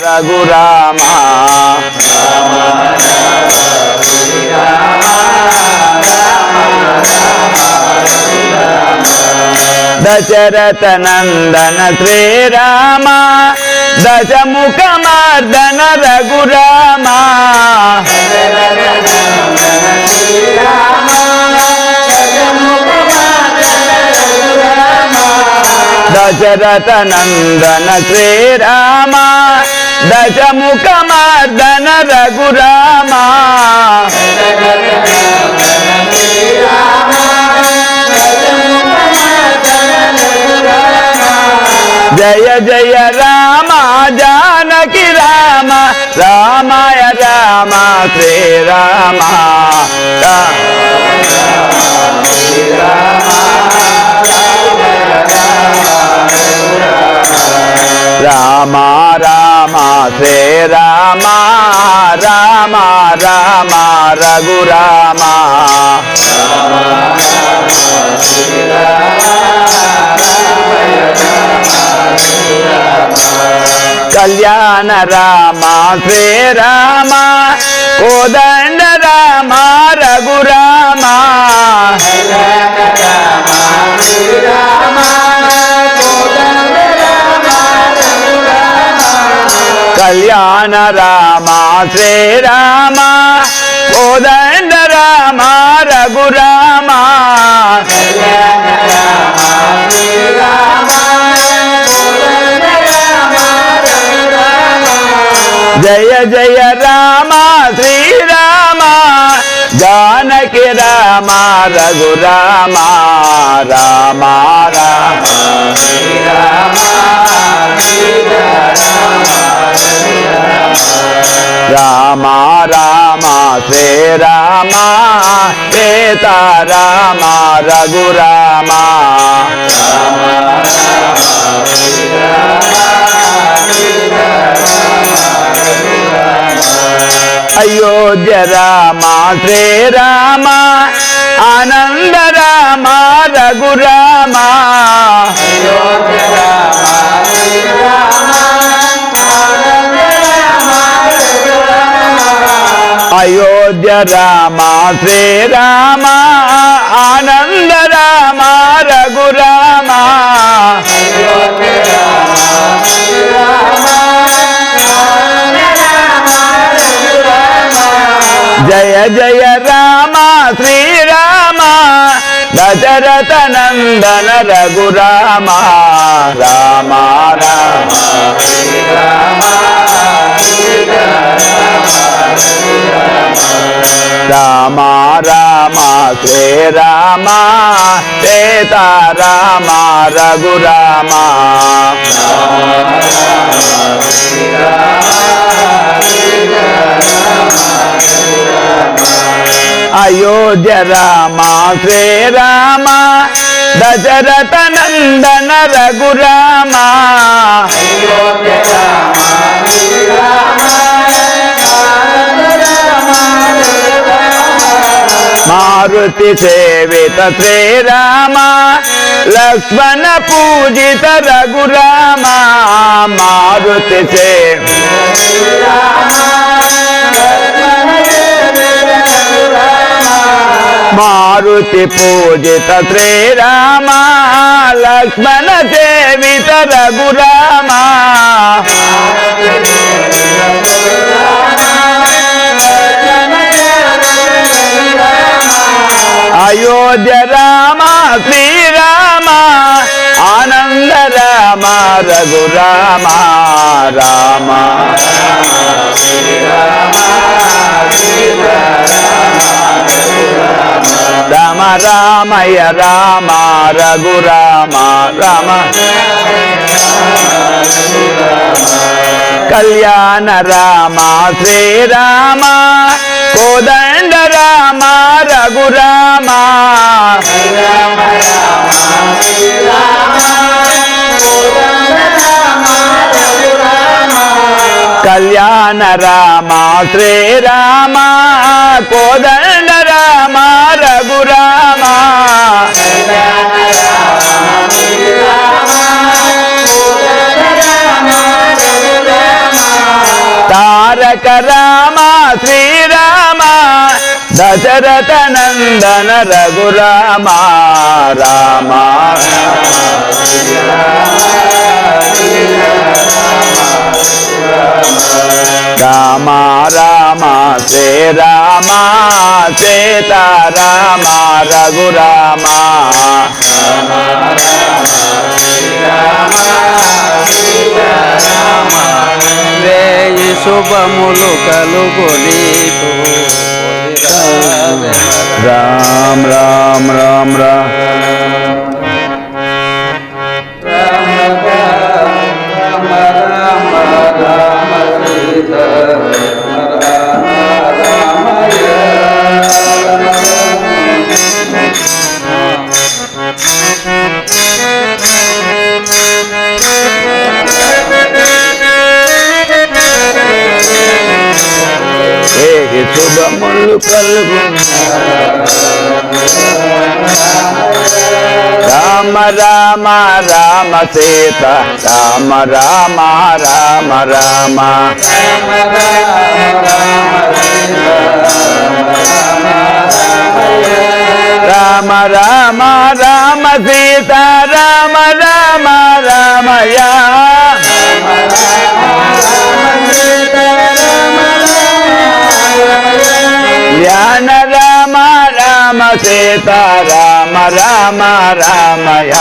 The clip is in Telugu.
రఘురామ దశరథ నందన శ్రీరామ దశముఖ మర్దన రఘురామ దశరథ నందన శ్రీరామ దశముఖ మర్దన రఘురామ జయ జయ రామ జానకి రామ రామాయ రామ శ్రీరామ రామ రామ శ్రీరామ రామ రామ రఘురామ కళ్యాణ రామ శ్రీరామ కోదండ రామ రఘురామ కళ్యాణ రామ శ్రీరామ కోదండ రామ రఘురామ జయ జయ రామ శ్రీరామ జానకి రామ రఘురామ రామ రామ రామ రామ శ్రీరామ సీతారామ రఘురామ అయోధ్య రామ శ్రీరామ ఆనంద రామ రఘురామ అయోధ్య రామ శ్రీరామ ఆనంద రామ రఘురామ జయ జయ రామ శ్రీరామ దశరథ నందన రఘురామ రామ రామ రామ రామ శ్రీరామ సీతారామ రఘురామ అయోధ్య రామ శ్రీరామ దశరథ నందన రఘురామ మారుతి సేవిత శ్రీరామ లక్ష్మణ పూజిత రఘురామ మారుతి మారుతి పూజిత శ్రీరామ లక్ష్మణ సేవిత రఘురామ అయోధ్య రామ శ్రీరామ ఆనంద రామ రఘురామ రామ రామ రామయ రామ రఘురామ రామ కళ్యాణ రామ శ్రీరామ కోదండ రామ రఘురామ కళ్యాణ రామ శ్రీరామ కోదండ రామ రఘురామ తారక రామ శ్రీరామ దశరథ నందన రఘురామ రామ రామ రామ శ్రీరామ సీతారామ రఘురామ రేయి శుభములు కలుగు నీకు రామ రామ రామ రామ శుభములు కలుగు రామ రామ రామ సీత రామ రామ రామ రామ రామ రామ రామ సీత రామ రామ రామయ ధ్యాన రామ రామ సీత రామ రామ రామయ